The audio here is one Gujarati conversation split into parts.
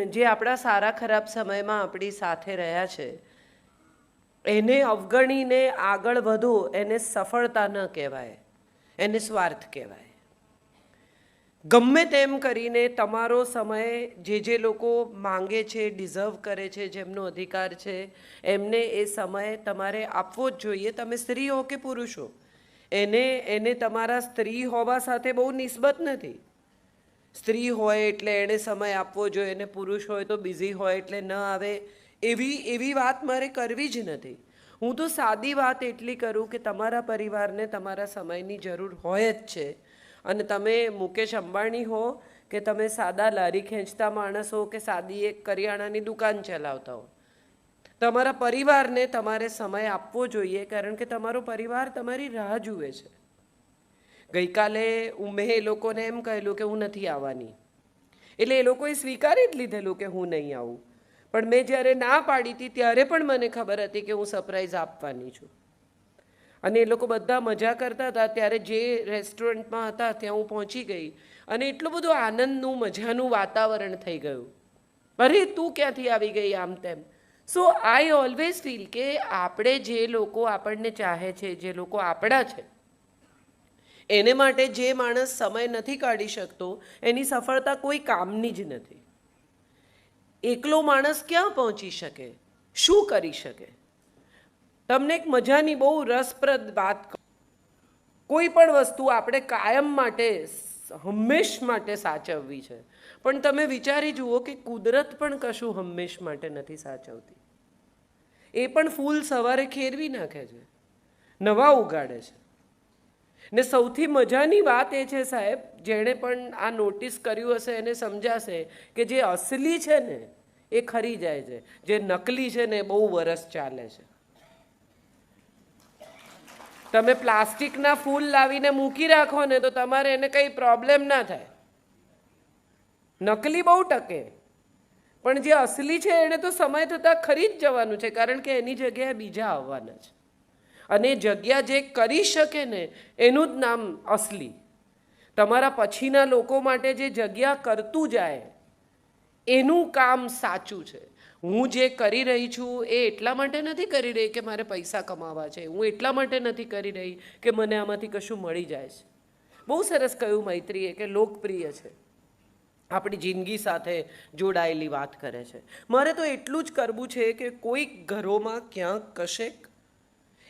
જે આપણા સારા ખરાબ સમયમાં આપણી સાથે રહ્યા છે એને અવગણીને આગળ વધો એને સફળતા ન કહેવાય, એને સ્વાર્થ કહેવાય. ગમે તેમ કરીને તમારો સમય જે લોકો માંગે છે, ડિઝર્વ કરે છે, જેમનો અધિકાર છે, એમને એ સમય તમારે આપવો જ જોઈએ. તમે સ્ત્રી હો કે પુરુષ હો, એને તમારા સ્ત્રી હોવા સાથે બહુ નિસ્બત નથી. સ્ત્રી હોય એટલે એણે સમય આપવો જોઈએ, અને પુરુષ હોય તો બિઝી હોય એટલે ન આવે, એવી વાત મારે કરવી જ નથી. હું તો સાદી વાત એટલી કરું કે તમારા પરિવારને તમારા સમયની જરૂર હોય જ છે. અને તમે મુકેશ અંબાણી હો કે તમે સાદા લારી ખેંચતા માણસ હો કે સાદી એક કરિયાણાની દુકાન ચલાવતા હો, તમારા પરિવારને તમારે સમય આપવો જોઈએ, કારણ કે તમારો પરિવાર તમારી રાહ જુએ છે. ગઈકાલે મેં એ લોકોને એમ કહેલું કે હું નથી આવવાની, એટલે એ લોકોએ સ્વીકારી જ લીધેલું કે હું નહીં આવું. પણ મેં જ્યારે ના પાડી હતી ત્યારે પણ મને ખબર હતી કે હું સરપ્રાઈઝ આપવાની છું. અને એ લોકો બધા મજા કરતા હતા. ત્યારે જે રેસ્ટોરન્ટમાં હતા ત્યાં હું પહોંચી ગઈ અને એટલું બધું આનંદનું મજાનું વાતાવરણ થઈ ગયું. અરે તું ક્યાંથી આવી ગઈ, આમ તેમ. સો આઈ ઓલવેઝ ફીલ કે આપણે જે લોકો આપણને ચાહે છે, જે લોકો આપણા છે, એને માટે જે માણસ સમય નથી કાઢી શકતો એની સફળતા કોઈ કામની જ નથી. એકલો માણસ ક્યાં પહોંચી શકે, શું કરી શકે? તમને એક મજાની બહુ રસપ્રદ વાત કહું. કોઈ પણ વસ્તુ આપણે કાયમ માટે, હંમેશ માટે સાચવવી છે, પણ તમે વિચારી જુઓ કે કુદરત પણ કશું હંમેશ માટે નથી સાચવતી. એ પણ ફૂલ સવારે ખેરવી નાખે છે, નવા ઉગાડે છે. ને સૌથી મજાની વાત એ છે સાહેબ, જેણે પણ આ નોટિસ કર્યું હશે એને સમજાશે કે જે અસલી છે ને એ ખરી જાય છે, જે નકલી છે ને બહુ વરસ ચાલે છે. તમે પ્લાસ્ટિકના ફૂલ લાવીને મૂકી રાખો ને તો તમારે એને કંઈ પ્રોબ્લેમ ના થાય, નકલી બહુ ટકે. પણ જે અસલી છે એને તો સમય થતાં ખરી જ જવાનું છે, કારણ કે એની જગ્યાએ બીજા આવવાના છે. અને જગ્યા જે કરી શકે ને એનું જ નામ અસલી. તમારા પછીના લોકો માટે જે જગ્યા કરતું જાય એનું કામ સાચું છે. હું જે કરી રહી છું એ એટલા માટે નથી કરી રહી કે મારે પૈસા કમાવા છે, હું એટલા માટે નથી કરી રહી કે મને આમાંથી કશું મળી જાય છે. બહુ સરસ કહ્યું મૈત્રીએ કે લોકપ્રિય છે, આપણી જિંદગી સાથે જોડાયેલી વાત કરે છે. મારે તો એટલું જ કરવું છે કે કોઈક ઘરોમાં ક્યાંક કશેક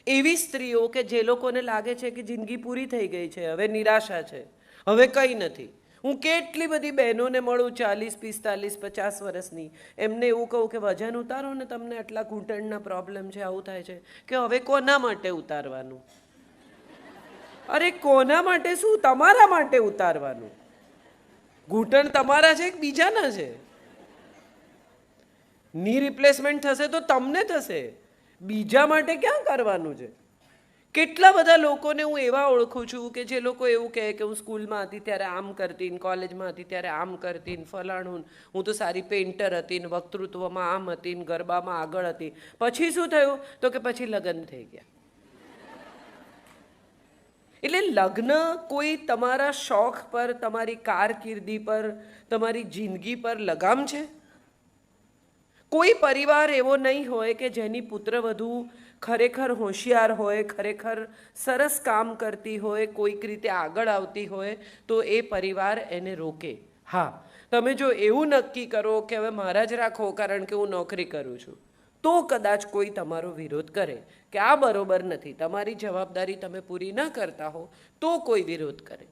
એવી સ્ત્રીઓ કે જે લોકોને લાગે છે કે જિંદગી પૂરી થઈ ગઈ છે, હવે નિરાશા છે, હવે કંઈ નથી. હું કેટલી બધી બહેનોને મળું 40, 45, 50 વર્ષની, એમને એવું કહું કે વજન ઉતારો ને, તમને આટલા ઘૂંટણના પ્રોબ્લેમ છે, આવું થાય છે. કે હવે કોના માટે ઉતારવાનું? અરે કોના માટે શું, તમારા માટે ઉતારવાનું. ઘૂંટણ તમારા છે કે બીજાના છે? ની રિપ્લેસમેન્ટ થશે તો તમને થશે, બીજા માટે ક્યાં કરવાનું છે? કેટલા બધા લોકોને હું એવા ઓળખું છું કે જે લોકો એવું કહે કે હું સ્કૂલમાં હતી ત્યારે આમ કરતી, કોલેજમાં હતી ત્યારે આમ કરતી, ફલાણું, હું તો સારી પેઇન્ટર હતી, ને વક્તૃત્વમાં આમ હતી, ને ગરબામાં આગળ હતી. પછી શું થયું? તો કે પછી લગ્ન થઈ ગયા. એટલે લગ્ન કોઈ તમારા શોખ પર, તમારી કારકિર્દી પર, તમારી જિંદગી પર લગામ છે? કોઈ પરિવાર એવો નહીં હોય કે જેની પુત્રવધુ ખરેખર હોશિયાર હોય, ખરેખર સરસ કામ કરતી હોય, કોઈક રીતે આગળ આવતી હોય તો એ પરિવાર એને રોકે. હા, તમે જો એવું નક્કી કરો કે હવે મારા જ રાખો કારણ કે હું નોકરી કરું છું, તો કદાચ કોઈ તમારો વિરોધ કરે કે આ બરોબર નથી, તમારી જવાબદારી તમે પૂરી ન કરતા હો તો કોઈ વિરોધ કરે.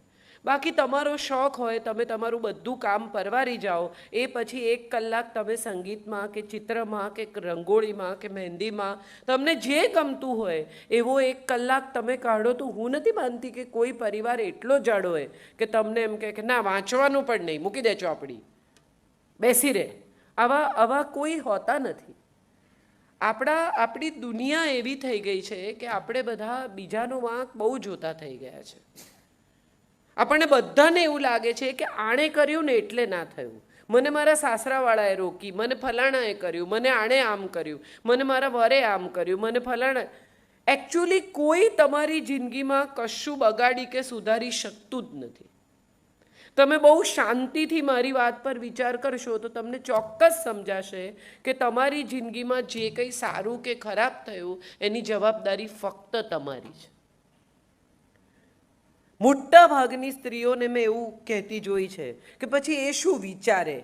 બાકી તમારો શોખ હોય, તમે તમારું બધું કામ પરવારી જાઓ, એ પછી 1 કલાક તમે સંગીતમાં કે ચિત્રમાં કે રંગોળીમાં કે મહેંદીમાં, તમને જે ગમતું હોય એવો 1 કલાક તમે કાઢો, તો હું નથી માનતી કે કોઈ પરિવાર એટલો જાડો હોય કે તમને એમ કહે કે ના વાંચવાનું પણ નહીં, મૂકી દે ચોપડી, બેસી રહે. આવા કોઈ હોતા નથી. આપણી દુનિયા એવી થઈ ગઈ છે કે આપણે બધા બીજાનો વાંક બહુ જોતા થઈ ગયા છે. આપણને બધાને એવું લાગે છે કે આણે કર્યું ને એટલે ના થયું, મને મારા સાસરાવાળાએ રોકી, મને ફલાણાએ કર્યું, મને આણે આમ કર્યું, મને મારા વરે આમ કર્યું, મને ફલાણા. એકચ્યુઅલી કોઈ તમારી જિંદગીમાં કશું બગાડી કે સુધારી શકતું જ નથી. તમે બહુ શાંતિથી મારી વાત પર વિચાર કરશો તો તમને ચોક્કસ સમજાશે કે તમારી જિંદગીમાં જે કંઈ સારું કે ખરાબ થયું એની જવાબદારી ફક્ત તમારી છે. મોટા ભાગની સ્ત્રીઓને મેં એવું કહેતી જોઈ છે કે પછી એ શું વિચારે.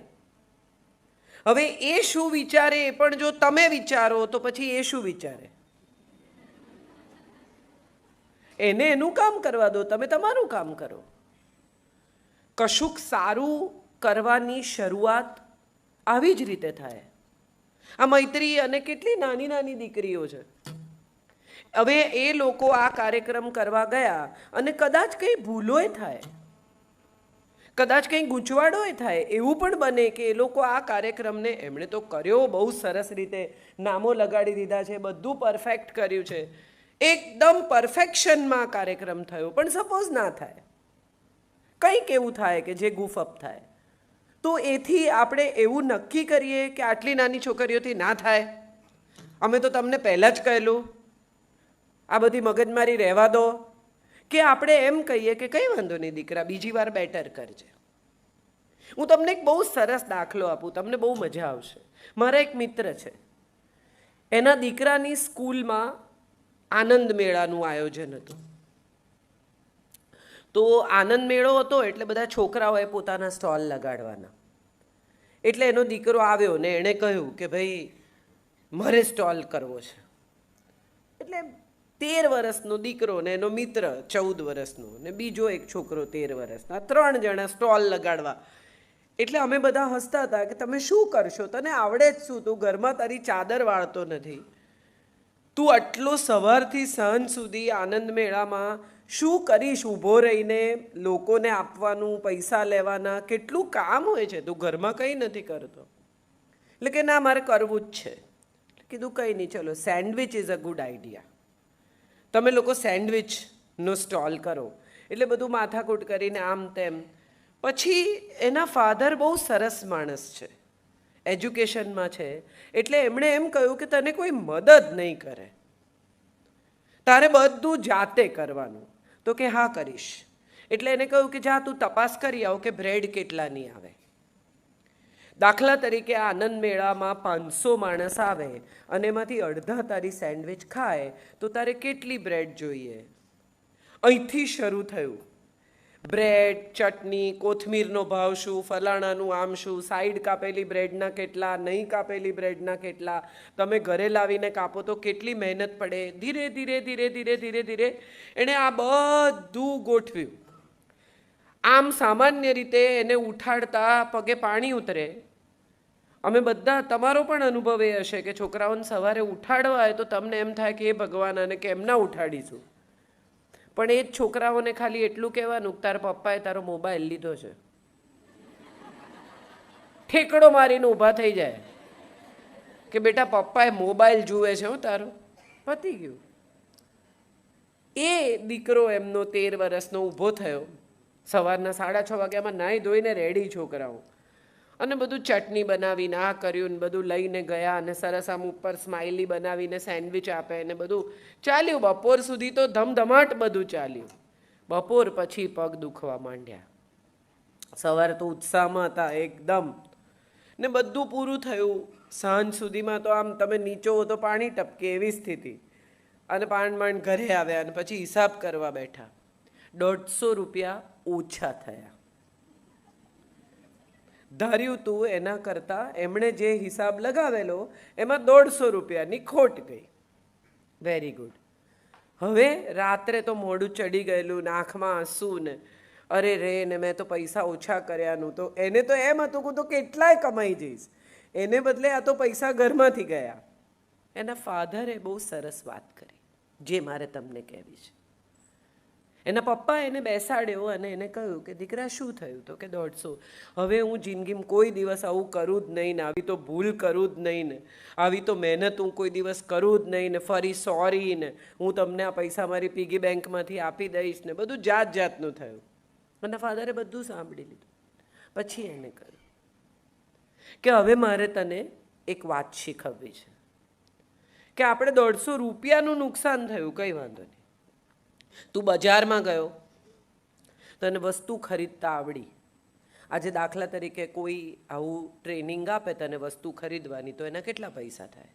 હવે એ શું વિચારે એ પણ જો તમે વિચારો તો પછી એ શું વિચારે. એને એનું કામ કરવા દો, તમે તમારું કામ કરો. કશુંક સારું કરવાની શરૂઆત આવી જ રીતે થાય. આ મૈત્રી અને કેટલી નાની નાની દીકરીઓ છે. હવે એ લોકો આ કાર્યક્રમ કરવા ગયા અને કદાચ કંઈ ભૂલોય થાય, કદાચ કંઈ ગૂંચવાડોય થાય. એવું પણ બને કે એ લોકો આ કાર્યક્રમને એમણે તો કર્યો બહુ સરસ રીતે, નામો લગાડી દીધા છે, બધું પરફેક્ટ કર્યું છે, એકદમ પરફેક્શનમાં કાર્યક્રમ થયો, પણ સપોઝ ના થાય, કંઈક એવું થાય કે જે ગુફઅપ થાય, તો એથી આપણે એવું નક્કી કરીએ કે આટલી નાની છોકરીઓથી ના થાય. અમે તો તમને પહેલાં જ કહેલું, આ બધી મગજમારી રહેવા દો. કે આપણે એમ કહીએ કે કંઈ વાંધો નહીં દીકરા, બીજી વાર બેટર કરજે. હું તમને એક બહુ સરસ દાખલો આપું, તમને બહુ મજા આવશે. મારા એક મિત્ર છે, એના દીકરાની સ્કૂલમાં આનંદ મેળાનું આયોજન હતું. તો આનંદ મેળો હતો એટલે બધા છોકરાઓએ પોતાના સ્ટોલ લગાડવાના. એટલે એનો દીકરો આવ્યો ને એણે કહ્યું કે ભાઈ મારે સ્ટોલ કરવો છે. એટલે 13 વર્ષનો દીકરો ને એનો મિત્ર 14 વર્ષનો ને બીજો એક છોકરો 13 વર્ષના, 3 જણા સ્ટોલ લગાડવા. એટલે અમે બધા હસતા હતા કે તમે શું કરશો, તને આવડે જ શું, તું ઘરમાં તારી ચાદર વાળતો નથી, તું આટલો સવારથી સાંજ સુધી આનંદ મેળામાં શું કરીશ, ઊભો રહીને લોકોને આપવાનું, પૈસા લેવાના, કેટલું કામ હોય છે, તું ઘરમાં કંઈ નથી કરતો. એટલે કે ના મારે કરવું જ છે. કીધું કંઈ નહીં, ચલો sandwich is a good idea, તમે લોકો સેન્ડવિચનો સ્ટોલ કરો. એટલે બધું માથાકૂટ કરીને આમ તેમ. પછી એના ફાધર બહુ સરસ માણસ છે, એજ્યુકેશનમાં છે, એટલે એમણે એમ કહ્યું કે તને કોઈ મદદ નહીં કરે, તારે બધું જાતે કરવાનું. તો કે હા કરીશ. એટલે એને કહ્યું કે જા તું તપાસ કરી આવ કે બ્રેડ કેટલાની આવે. દાખલા તરીકે આનંદ મેળામાં 500 માણસ આવે અને એમાંથી અડધા તારી સેન્ડવિચ ખાય તો તારે કેટલી બ્રેડ જોઈએ. અહીંથી શરૂ થયું. બ્રેડ, ચટણી, કોથમીરનો ભાવ શું, ફલાણાનું આમ શું, સાઈડ કાપેલી બ્રેડના કેટલા, નહીં કાપેલી બ્રેડના કેટલા, તમે ઘરે લાવીને કાપો તો કેટલી મહેનત પડે. ધીરે ધીરે ધીરે ધીરે ધીરે ધીરે એણે આ બધું ગોઠવ્યું. આમ સામાન્ય રીતે એને ઉઠાડતા પગે પાણી ઉતરે. અમે બધા, તમારો પણ અનુભવ એ હશે કે છોકરાઓને સવારે ઉઠાડવા હોય તો તમને એમ થાય કે એ ભગવાન આને કેમ ના ઉઠાડીશું. પણ એ જ છોકરાઓને ખાલી એટલું કહેવાનું તારા પપ્પાએ તારો મોબાઈલ લીધો છે, ઠેકડો મારીને ઊભા થઈ જાય કે બેટા પપ્પાએ મોબાઈલ જુએ છે, હું તારો પતી ગયું. એ દીકરો એમનો 13 વર્ષનો ઊભો થયો, સવારના 6:30 વાગ્યામાં નાહી ધોઈને રેડી છોકરાઓ, અને બધું ચટણી બનાવીને આ કર્યું ને બધું લઈને ગયા અને સરસ આમ ઉપર સ્માઇલી બનાવીને સેન્ડવિચ આપે ને બધું ચાલ્યું. બપોર સુધી તો ધમધમાટ બધું ચાલ્યું. બપોર પછી પગ દુખવા માંડ્યા. સવારે તો ઉત્સાહમાં હતા એકદમ ને બધું પૂરું થયું. સાંજ સુધીમાં તો આમ તમે નીચો તો પાણી ટપકે એવી સ્થિતિ, અને માંડ ઘરે આવ્યા અને પછી હિસાબ કરવા બેઠા. 150 રૂપિયા ઓછા થયા. ધાર્યું તું એના કરતાં એમણે જે હિસાબ લગાવેલો એમાં 150 રૂપિયાની ખોટ ગઈ. Very good. હવે રાત્રે તો મોઢું ચડી ગયેલું, આંખમાં આંસુ ને અરે રે ને મેં તો પૈસા ઓછા કર્યાનું. તો એને તો એમ હતું કે તો કેટલાય કમાઈ જઈશ, એને બદલે આ તો પૈસા ઘરમાંથી ગયા. એના ફાધરે બહુ સરસ વાત કરી જે મારે તમને કહેવી છે. એના પપ્પા એને બેસાડ્યો અને એને કહ્યું કે દીકરા શું થયું? તો કે 150. હવે હું જિંદગીમાં કોઈ દિવસ આવું કરું જ નહીં ને, આવી તો ભૂલ કરું જ નહીં ને, આવી તો મહેનત હું કોઈ દિવસ કરું જ નહીં ને, ફરી સોરી ને હું તમને આ પૈસા મારી પીગી બેંકમાંથી આપી દઈશ ને, બધું જાત જાતનું થયું. અને ફાધરે બધું સાંભળી લીધું. પછી એને કહ્યું કે હવે મારે તને એક વાત શીખવવી છે કે આપણે 150 રૂપિયાનું નુકસાન થયું, કંઈ વાંધો નહીં. તું બજારમાં ગયો, તને વસ્તુ ખરીદતા આવડી, આજે દાખલા તરીકે કોઈ આવું ટ્રેનિંગ આપે તને વસ્તુ ખરીદવાની, તો એના કેટલા પૈસા થાય?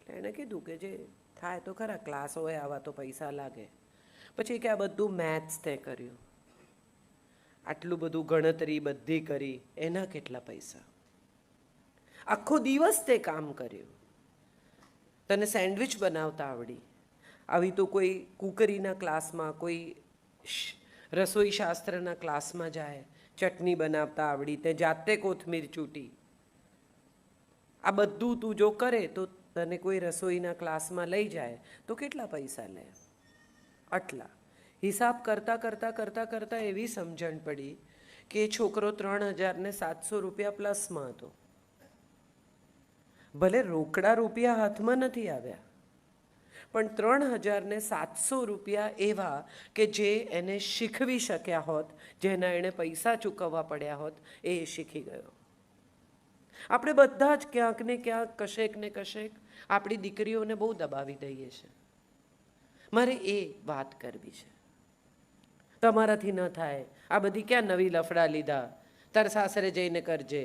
એટલે એણે કીધું કે જે થાય તો ખરા, ક્લાસ હોય આવા તો પૈસા લાગે. પછી કે આ બધું મેથ્સ તે કર્યું, આટલું બધું ગણતરી બધી કરી, એના કેટલા પૈસા? આખો દિવસ તે કામ કર્યું, તને સેન્ડવિચ બનાવતા આવડી, આવી તો કોઈ કુકરીના ક્લાસમાં, કોઈ રસોઈ શાસ્ત્રના ક્લાસમાં જાય, ચટણી બનાવતા આવડી, તે જાતે કોથમીર ચૂંટી, આ બધું તું જો કરે તો તને કોઈ રસોઈના ક્લાસમાં લઈ જાય તો કેટલા પૈસા લે? આટલા. હિસાબ કરતાં કરતાં કરતાં કરતાં એવી સમજણ પડી કે એ છોકરો 3,700 રૂપિયા પ્લસમાં હતો. ભલે રોકડા રૂપિયા હાથમાં નથી આવ્યા, પણ 3,700 રૂપિયા એવા કે જે એને શીખવી શક્યા હોત, જેના એણે પૈસા ચૂકવવા પડ્યા હોત, એ શીખી ગયો. આપણે બધા જ ક્યાંક ને ક્યાંક, કશેક ને કશેક આપણી દીકરીઓને બહુ દબાવી દઈએ છીએ. મારે એ વાત કરવી છે. તમારાથી ન થાય, આ બધી ક્યાં નવી લફડા લીધા, તાર સાસરે જઈને કરજે,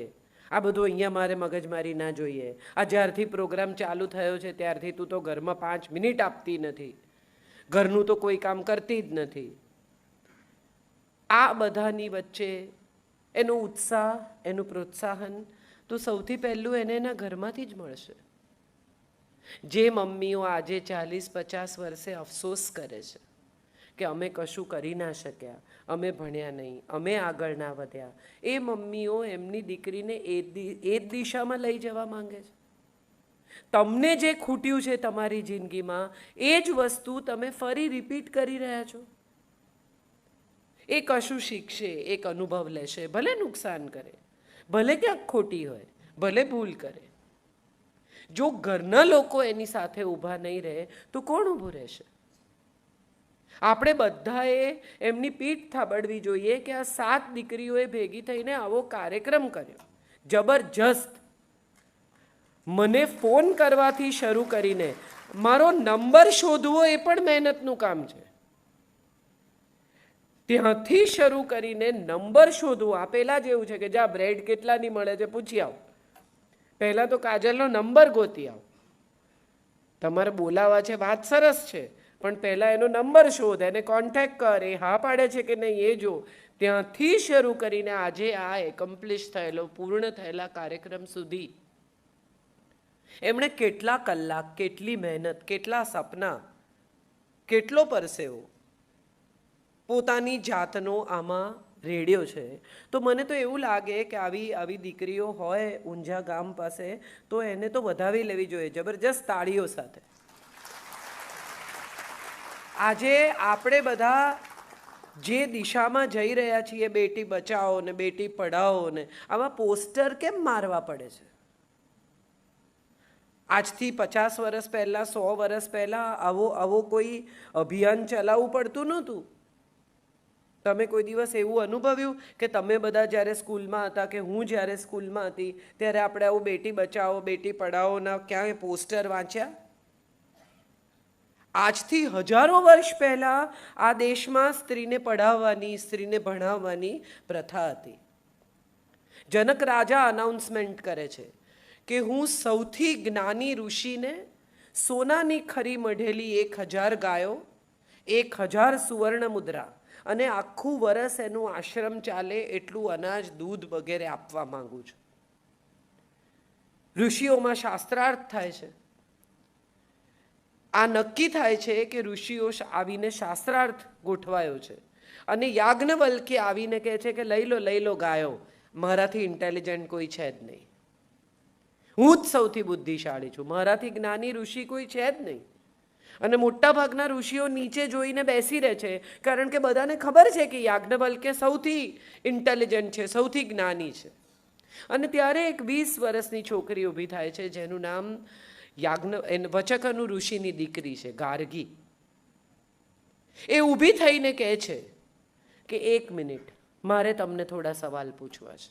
આ બધું અહીંયા મારે મગજમારી ના જોઈએ, આ જ્યારથી પ્રોગ્રામ ચાલુ થયો છે ત્યારથી તું તો ઘરમાં 5 મિનિટ આપતી નથી, ઘરનું તો કોઈ કામ કરતી જ નથી. આ બધાની વચ્ચે એનો ઉત્સાહ, એનું પ્રોત્સાહન તો સૌથી પહેલું એને એના ઘરમાંથી જ મળશે. જે મમ્મીઓ આજે 40-50 વર્ષે અફસોસ કરે છે કે અમે કશું કરી ના શક્યા, અમે ભણ્યા નહીં, અમે આગળ ના વધ્યા, એ મમ્મીઓ એમની દીકરીને એ જ દિશામાં લઈ જવા માંગે છે. તમને જે ખૂટ્યું છે તમારી જિંદગીમાં, એ જ વસ્તુ તમે ફરી રિપીટ કરી રહ્યા છો. એ કશું શીખશે, એક અનુભવ લેશે, ભલે નુકસાન કરે, ભલે ક્યાંક ખોટી હોય, ભલે ભૂલ કરે. જો ઘરના લોકો એની સાથે ઊભા નહીં રહે તો કોણ ઊભું રહેશે? આપણે બધાએ એમની પીઠ થાબડવી જોઈએ કે આ 7 દીકરીઓએ ભેગી થઈને આવો કાર્યક્રમ કર્યો, જબરજસ્ત. મને ફોન કરવાથી શરૂ કરીને મારો નંબર શોધવો એ પણ મહેનતનું કામ છે. ત્યાંથી શરૂ કરીને નંબર શોધવો, આ પહેલાં જેવું છે કે જા બ્રેડ કેટલાની મળે છે પૂછી આવ. પહેલાં તો કાજલનો નંબર ગોતી આવ. તમારે બોલાવા છે, વાત સરસ છે, પણ પહેલાં એનો નંબર શોધ, એને કોન્ટેક્ટ કર, એ હા પાડે છે કે નહીં એ જો. ત્યાંથી શરૂ કરીને આજે આ એકમ્પ્લિશ થયેલો, પૂર્ણ થયેલા કાર્યક્રમ સુધી એમણે કેટલા કલાક, કેટલી મહેનત, કેટલા સપના, કેટલો પરસેવો પોતાની જાતનો આમાં રેડિયો છે. તો મને તો એવું લાગે કે આવી દીકરીઓ હોય ઊંઝા ગામ પાસે તો એને તો વધાવી લેવી જોઈએ, જબરજસ્ત તાળીઓ સાથે. આજે આપણે બધા જે દિશામાં જઈ રહ્યા છીએ, બેટી બચાવો ને બેટી પઢાઓ ને, આવા પોસ્ટર કેમ મારવા પડે છે? આજથી 50 વર્ષ પહેલાં, 100 વર્ષ પહેલાં આવો કોઈ અભિયાન ચલાવવું પડતું નહોતું. તમે કોઈ દિવસ એવું અનુભવ્યું કે તમે બધા જ્યારે સ્કૂલમાં હતા, કે હું જ્યારે સ્કૂલમાં હતી ત્યારે આપણે આવું બેટી બચાવો બેટી પઢાઓના ક્યાંય પોસ્ટર વાંચ્યા? આજથી હજારો વર્ષ પહેલાં આ દેશમાં સ્ત્રીને પઢાવવાની, સ્ત્રીને ભણાવવાની પ્રથા હતી. જનક રાજા અનાઉન્સમેન્ટ કરે છે કે હું સૌથી જ્ઞાની ઋષિને સોનાની ખરી મઢેલી 1000 ગાયો, 1000 સુવર્ણ મુદ્રા અને આખું વરસ એનું આશ્રમ ચાલે એટલું અનાજ, દૂધ વગેરે આપવા માંગુ છું. ઋષિઓમાં શાસ્ત્રાર્થ થાય છે. આ નક્કી થાય છે કે ઋષિઓ આવીને શાસ્ત્રાર્થ ગોઠવાયો છે અને યાજ્ઞવલ્ક્ય આવીને કહે છે કે લઈ લો ગાયો, મારાથી ઇન્ટેલિજન્ટ કોઈ છે જ નહીં, હું જ સૌથી બુદ્ધિશાળી છું, મારાથી જ્ઞાની ઋષિ કોઈ છે જ નહીં. અને મોટાભાગના ઋષિઓ નીચે જોઈને બેસી રહે છે, કારણ કે બધાને ખબર છે કે યાજ્ઞવલ્ક્ય સૌથી ઇન્ટેલિજન્ટ છે, સૌથી જ્ઞાની છે. અને ત્યારે એક 20 વર્ષની છોકરી ઊભી થાય છે જેનું નામ વચકનું ઋષિની દીકરી છે, ગાર્ગી. એ ઊભી થઈને કહે છે કે 1 મિનિટ, મારે તમને થોડા સવાલ પૂછવા છે.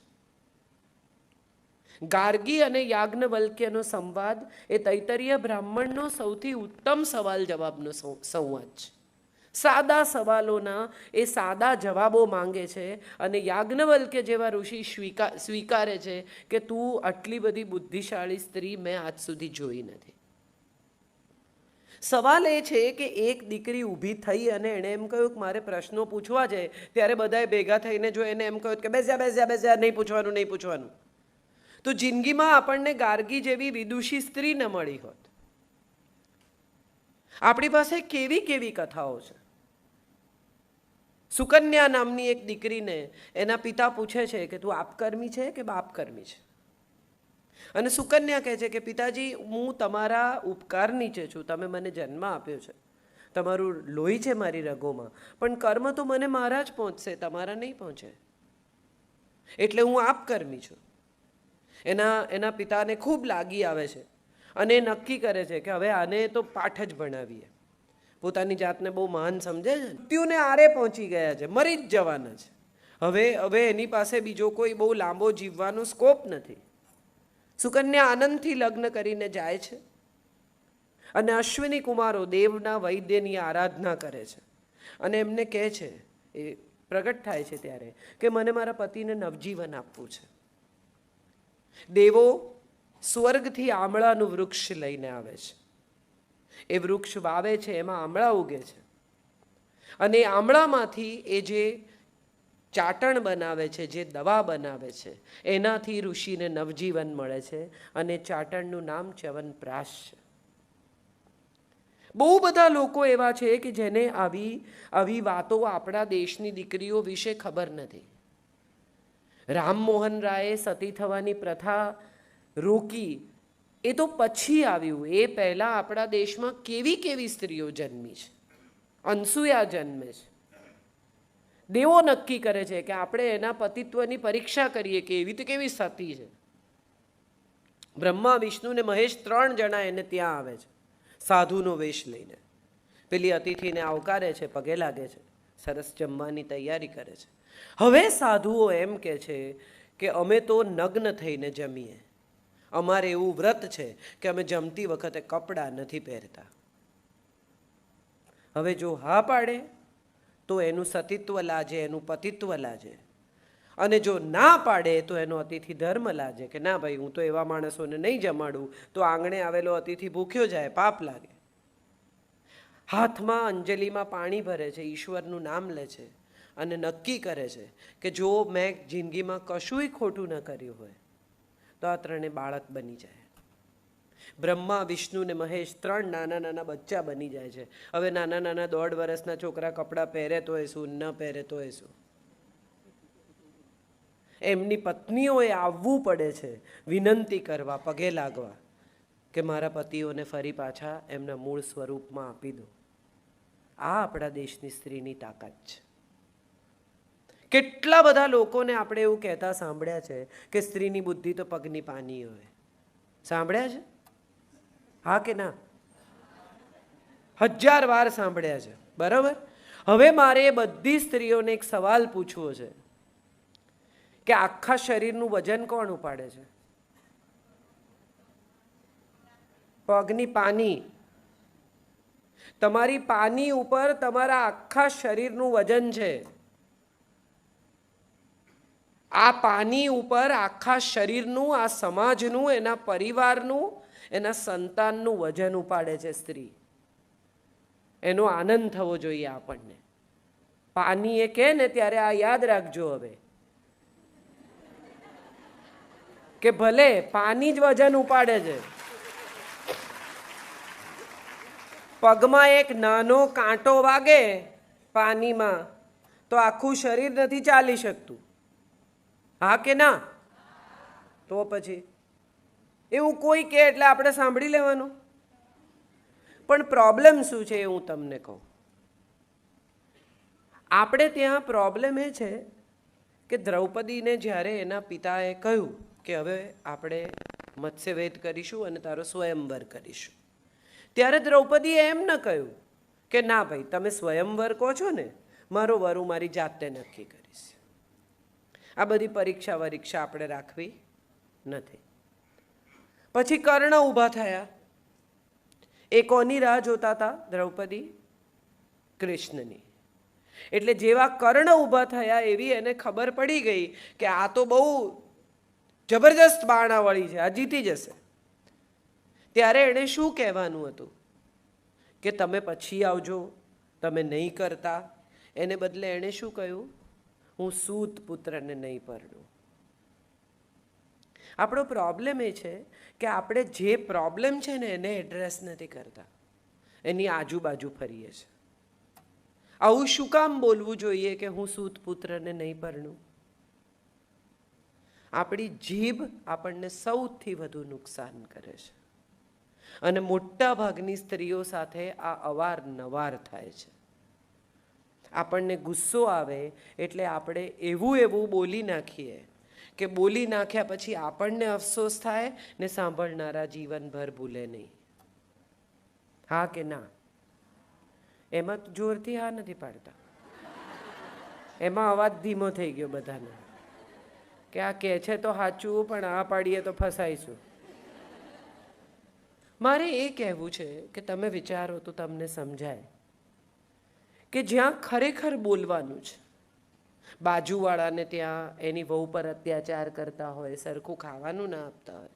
ગાર્ગી અને યાજ્ઞવલ્ક્યનો સંવાદ એ તૈત્તરીય બ્રાહ્મણનો સૌથી ઉત્તમ સવાલ જવાબનો સંવાદ છે. સાદા સવાલોના એ સાદા જવાબો માંગે છે અને યાજ્ઞવલ્ક્ય જેવા ઋષિ સ્વીકારે છે કે તું આટલી બધી બુદ્ધિશાળી સ્ત્રી મેં આજ સુધી જોઈ નથી. સવાલ એ છે કે એક દીકરી ઊભી થઈ અને એણે એમ કહ્યું કે મારે પ્રશ્નો પૂછવા છે, ત્યારે બધાએ ભેગા થઈને જો એને એમ કહ્યું કે બેસ્યા નહીં પૂછવાનું, તો જિંદગીમાં આપણને ગાર્ગી જેવી વિદુષી સ્ત્રી ન મળી હોત. આપણી પાસે કેવી કેવી કથાઓ છે. સુકન્યા નામની એક દીકરીને એના પિતા પૂછે છે કે તું આપકર્મી છે કે બાપકર્મી છે? અને સુકન્યા કહે છે કે પિતાજી, હું તમારા ઉપકાર નીચે છું, તમે મને જન્મ આપ્યો છે, તમારું લોહી છે મારી રગોમાં, પણ કર્મ તો મને મારા જ પહોંચશે, તમારા નહીં પહોંચે, એટલે હું આપકર્મી છું. એના પિતાને ખૂબ લાગી આવે છે અને નક્કી કરે છે કે હવે આને તો પાઠ જ ભણાવીએ. પોતાની જાતને બહુ મહાન સમજે છે, મૃત્યુને આરે પહોંચી ગયા છે, મરી જ જવાના છે, હવે એની પાસે બીજો કોઈ બહુ લાંબો જીવવાનો સ્કોપ નથી. સુકન્યા આનંદથી લગ્ન કરીને જાય છે અને અશ્વિની કુમારો દેવના વૈદ્યની આરાધના કરે છે અને એમને કહે છે, એ પ્રગટ થાય છે ત્યારે, કે મને મારા પતિને નવજીવન આપવું છે. દેવો સ્વર્ગથી આમળાનું વૃક્ષ લઈને આવે છે. એ વૃક્ષ વાવે છે, એમાં આમળા ઉગે છે અને આમળામાંથી એ જે ચાટણ બનાવે છે, જે દવા બનાવે છે, એનાથી ઋષિને નવજીવન મળે છે અને ચાટણનું નામ ચ્યવનપ્રાશ છે. બહુ બધા લોકો એવા છે કે જેને આવી વાતો આપણા દેશની દીકરીઓ વિશે ખબર નથી. રામમોહન રાયે સતી થવાની પ્રથા રોકી એ તો પછી આવ્યું. એ પહેલાં આપણા દેશમાં કેવી કેવી સ્ત્રીઓ જન્મી છે. અનસૂયા જન્મે છે. દેવો નક્કી કરે છે કે આપણે એના પતિત્વની પરીક્ષા કરીએ કે એવી તો કેવી સતી છે. બ્રહ્મા, વિષ્ણુ ને મહેશ 3 જણા એને ત્યાં આવે છે સાધુનો વેશ લઈને. પેલી અતિથિને આવકારે છે, પગે લાગે છે, સરસ જમવાની તૈયારી કરે છે. હવે સાધુઓ એમ કહે છે કે અમે તો નગ્ન થઈને જમીએ, અમારે એવું વ્રત છે કે અમે જમતી વખતે કપડાં નથી પહેરતા. હવે જો હા પાડે તો એનું સતીત્વ લાજે, એનું પતિત્વ લાજે, અને જો ના પાડે તો એનો અતિથિ ધર્મ લાજે કે ના ભાઈ, હું તો એવા માણસોને નહીં જમાડું, તો આંગણે આવેલો અતિથિ ભૂખ્યો જાય, પાપ લાગે. હાથમાં અંજલિમાં પાણી ભરે છે, ઈશ્વરનું નામ લે છે અને નક્કી કરે છે કે જો મેં જિંદગીમાં કશુંય ખોટું ન કર્યું હોય તો આ 3 બાળક બની જાય. બ્રહ્મા, વિષ્ણુ ને મહેશ 3 નાના નાના બચ્ચા બની જાય છે. હવે નાના નાના 1.5 વર્ષના છોકરા કપડાં પહેરે તોય શું, ન પહેરે તોય શું. એમની પત્નીઓએ આવવું પડે છે વિનંતી કરવા, પગે લાગવા કે મારા પતિઓને ફરી પાછા એમના મૂળ સ્વરૂપમાં આપી દો. આ આપણા દેશની સ્ત્રીની તાકાત છે. કેટલા બધા લોકોને આપણે એવું કહેતા સાંભળ્યા છે કે સ્ત્રીની બુદ્ધિ તો પગની પાની હોય. સાંભળ્યા છે? હા કે ના? 1000 વાર સાંભળ્યા છે. બરાબર. હવે મારે બધી સ્ત્રીઓને એક સવાલ પૂછવો છે કે આખા શરીરનું વજન કોણ ઉપાડે છે? પગની પાની. તમારી પાની ઉપર તમારા આખા શરીરનું વજન છે. આ પાની ઉપર આખા શરીરનું, આ સમાજનું, એના પરિવારનું, એના સંતાનનું વજન ઉપાડે છે સ્ત્રી. એનો આનંદ થવો જોઈએ આપણને. પાની એ કહે ને ત્યારે આ યાદ રાખજો હવે કે ભલે પાની જ વજન ઉપાડે છે, પગમાં એક નાનો કાંટો વાગે પાનીમાં તો આખું શરીર નથી ચાલી શકતું. હા કે ના? તો પછી એવું કોઈ કહે એટલે આપણે સાંભળી લેવાનું. પણ પ્રોબ્લેમ શું છે એ હું તમને કહું. આપણે ત્યાં પ્રોબ્લેમ એ છે કે દ્રૌપદીને જ્યારે એના પિતાએ કહ્યું કે હવે આપણે મત્સ્યવેદ કરીશું અને તારો સ્વયંવર કરીશું, ત્યારે દ્રૌપદીએ એમ ન કહ્યું કે ના ભાઈ, તમે સ્વયંવર કહો છો ને, મારો વર હું મારી જાતે નક્કી કરીશ. આ બધી પરીક્ષા આપણે રાખવી નથી. પછી કર્ણ ઊભા થયા. એ કોની રાહ જોતા હતા? દ્રૌપદી. કૃષ્ણની. એટલે જેવા કર્ણ ઊભા થયા એવી એને ખબર પડી ગઈ કે આ તો બહુ જબરજસ્ત બાણાવાળી છે, આ જીતી જશે. ત્યારે એણે શું કહેવાનું હતું કે તમે પછી આવજો, તમે નહીં કરતા. એને બદલે એણે શું કહ્યું? હું સૂત પુત્રને નહીં પરણું. આપણો પ્રોબ્લેમ એ છે કે આપણે જે પ્રોબ્લેમ છે ને એને એડ્રેસ નથી કરતા, એની આજુબાજુ ફરીએ છીએ. આવું શું કામ બોલવું જોઈએ કે હું સૂત પુત્રને નહીં પરણું? આપણી જીભ આપણને સૌથી વધુ નુકસાન કરે છે અને મોટા ભાગની સ્ત્રીઓ સાથે આ અવારનવાર થાય છે. આપણને ગુસ્સો આવે એટલે આપણે એવું બોલી નાખીએ કે બોલી નાખ્યા પછી આપણને અફસોસ થાય ને સાંભળનારા જીવનભર ભૂલે નહીં. હા કે ના? એમાં જોરથી હા નથી પાડતા, એમાં અવાજ ધીમો થઈ ગયો બધાને કે આ કહે છે તો સાચું, પણ આ પાડીએ તો ફસાઈશું. મારે એ કહેવું છે કે તમે વિચારો તો તમને સમજાય કે જ્યાં ખરેખર બોલવાનું છે, બાજુવાળાને ત્યાં એની વહુ પર અત્યાચાર કરતા હોય, સરખું ખાવાનું ના આપતા હોય,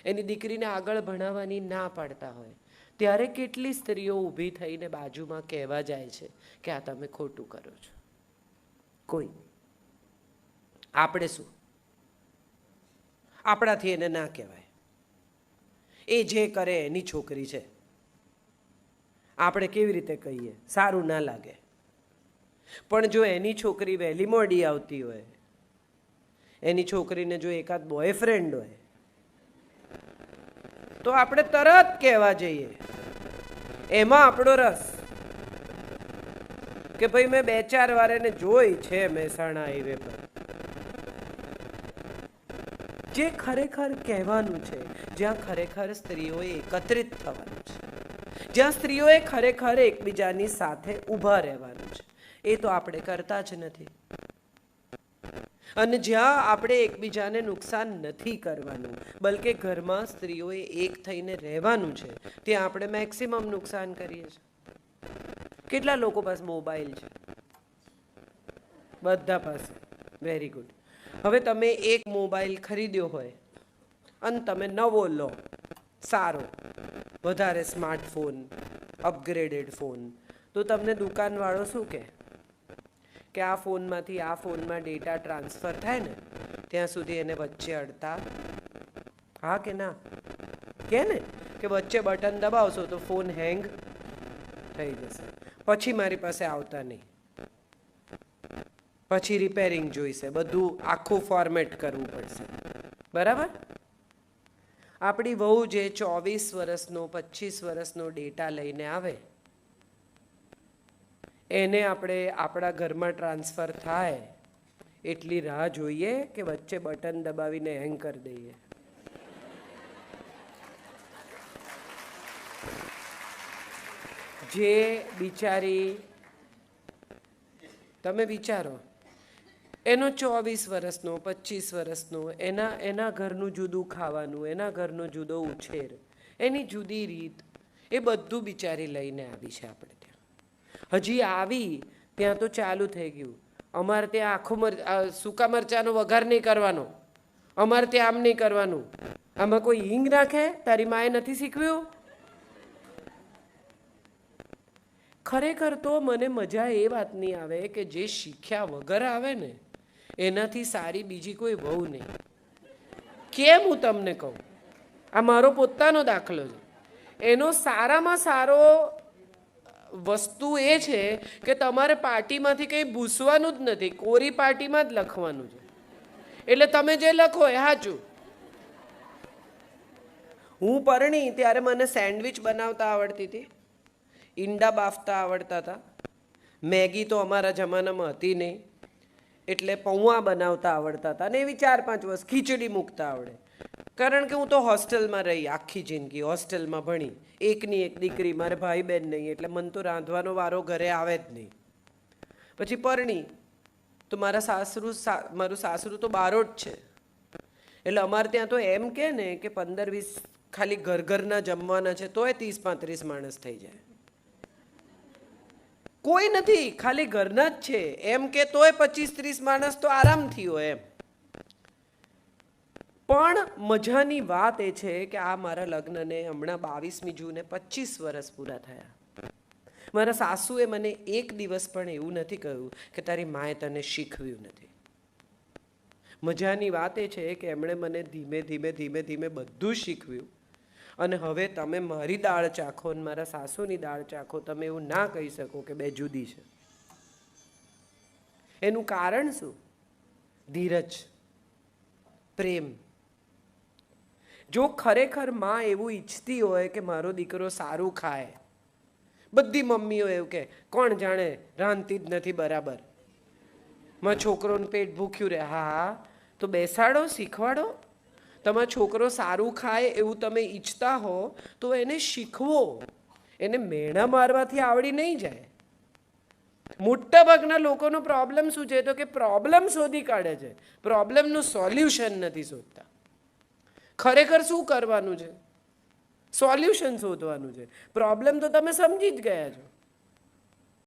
એની દીકરીને આગળ ભણાવવાની ના પાડતા હોય, ત્યારે કેટલી સ્ત્રીઓ ઊભી થઈને બાજુમાં કહેવા જાય છે કે આ તમે ખોટું કરો છો? કોઈ. આપણે શું? આપણાથી એને ના કહેવાય, એ જે કરે એની છોકરી છે. આપણે કેવી રીતે કહીએ? સારું ના લાગે. પણ જો એની છોકરી વહેલી મોડી આવતી હોય, એની છોકરીને જો એકાદ બોયફ્રેન્ડ હોય, તો આપણે તરત કહેવા જઈએ. એમાં આપણો રસ કે ભાઈ મેં 2-4 વાર એને જોઈ છે મહેસાણા હાઈવે પર. જે ખરેખર કહેવાનું છે, જ્યાં ખરેખર સ્ત્રીઓએ એકત્રિત થવાનું છે, જ્યાં સ્ત્રીઓએ ખરેખર એકબીજાની સાથે ઊભા રહેવાનું છે, એ તો આપણે કરતા જ નથી. અને જ્યાં આપણે એકબીજાને નુકસાન નથી કરવાનું, બલકે ઘરમાં સ્ત્રીઓએ એક થઈને રહેવાનું છે, ત્યાં આપણે મેક્સિમમ નુકસાન કરીએ છીએ. કેટલા લોકો પાસે મોબાઈલ છે? બધા પાસે. Very good. હવે તમે એક મોબાઈલ ખરીદ્યો હોય અને તમે નવો લો, સારો, વધારે સ્માર્ટફોન, અપગ્રેડેડ ફોન, તો તમને દુકાનવાળો શું કહે કે આ ફોનમાંથી આ ફોનમાં ડેટા ટ્રાન્સફર થાય ને ત્યાં સુધી એને વચ્ચે અડતા. હા કે ના? કે ને કે વચ્ચે બટન દબાવશો તો ફોન હેંગ થઈ જશે, પછી મારી પાસે આવતા નહીં, પછી રિપેરિંગ જોઈશે, બધું આખું ફોર્મેટ કરવું પડશે. બરાબર? આપણી વહુ જે 24 વર્ષનો 25 વર્ષનો ડેટા લઈને આવે, એને આપણે આપણા ઘરમાં ટ્રાન્સફર થાય એટલી રાહ જોઈએ કે વચ્ચે બટન દબાવીને હેંગ કરી દઈએ? જે બિચારી, તમે વિચારો, એનો 24 વર્ષનો 25 વર્ષનો, એના ઘરનું જુદું ખાવાનું, એના ઘરનો જુદો ઉછેર, એની જુદી રીત, એ બધું બિચારી લઈને આવી છે આપણે ત્યાં. હજી આવી ત્યાં તો ચાલુ થઈ ગયું, અમારે ત્યાં સૂકા મરચાંનો વઘાર નહીં કરવાનો, અમારે ત્યાં આમ નહીં કરવાનું, આમાં કોઈ હિંગ નાખે? તારી માએ નથી શીખવ્યું? ખરેખર તો મને મજા એ વાતની આવે કે જે શીખ્યા વગર આવે ને એનાથી સારી બીજી કોઈ વહુ નહીં. કેમ હું તમને કહું? આ મારો પોતાનો દાખલો છે. એનો સારામાં સારો વસ્તુ એ છે કે તમારે પાટીમાંથી કંઈ ભૂસવાનું જ નથી, કોરી પાટીમાં જ લખવાનું છે. એટલે તમે જે લખો એ સાચું. હું પરણી ત્યારે મને સેન્ડવિચ બનાવતા આવડતી હતી, ઈંડા બાફતા આવડતા હતા, મેગી તો અમારા જમાનામાં હતી નહીં, એટલે પૌવા બનાવતા આવડતા હતા, અને એવી 4-5 વર્ષ ખીચડી મૂકતા આવડે. કારણ કે હું તો હોસ્ટેલમાં રહી, આખી જિંદગી હોસ્ટેલમાં ભણી, એકની એક દીકરી, મારે ભાઈ બહેન નહીં, એટલે મને તો રાંધવાનો વારો ઘરે આવે જ નહીં. પછી પરણી તો મારું સાસરું તો બારોટ છે, એટલે અમારે ત્યાં તો એમ કે ને કે 15-20 ખાલી ઘરના જમવાના છે તોય 30-35 માણસ થઈ જાય. કોઈ નથી, ખાલી ઘરના જ છે એમ કે તોય 25-30 માણસ તો આરામથી હોય એમ. પણ મજાની વાત એ છે કે આ મારા લગ્નને હમણાં 22મી જૂને 25 વર્ષ પૂરા થયા. મારા સાસુએ મને એક દિવસ પણ એવું નથી કહ્યું કે તારી માએ તને શીખવ્યું નથી. મજાની વાત એ છે કે એમણે મને ધીમે ધીમે ધીમે ધીમે બધું શીખવ્યું. અને હવે તમે મારી દાળ ચાખો અને મારા સાસુની દાળ ચાખો, તમે એવું ના કહી શકો કે બે જુદી છે. એનું કારણ શું? ધીરજ, પ્રેમ. જો ખરેખર માં એવું ઈચ્છતી હોય કે મારો દીકરો સારું ખાય, બધી મમ્મીઓ એવું કે કોણ જાણે રાંધતી જ નથી બરાબર, મારો છોકરોનું પેટ ભૂખ્યું રહે. હા, તો બેસાડો, શીખવાડો. તમારો છોકરો સારું ખાય એવું તમે ઈચ્છતા હો તો એને શીખવો. એને મેણા મારવાથી આવડી નહીં જાય. મોટા ભાગના લોકોનો પ્રોબ્લેમ શું છે? તો કે પ્રોબ્લેમ શોધી કાઢે છે, પ્રોબ્લેમનું સોલ્યુશન નથી શોધતા. ખરેખર શું કરવાનું છે? સોલ્યુશન શોધવાનું છે. પ્રોબ્લેમ તો તમે સમજી જ ગયા છો.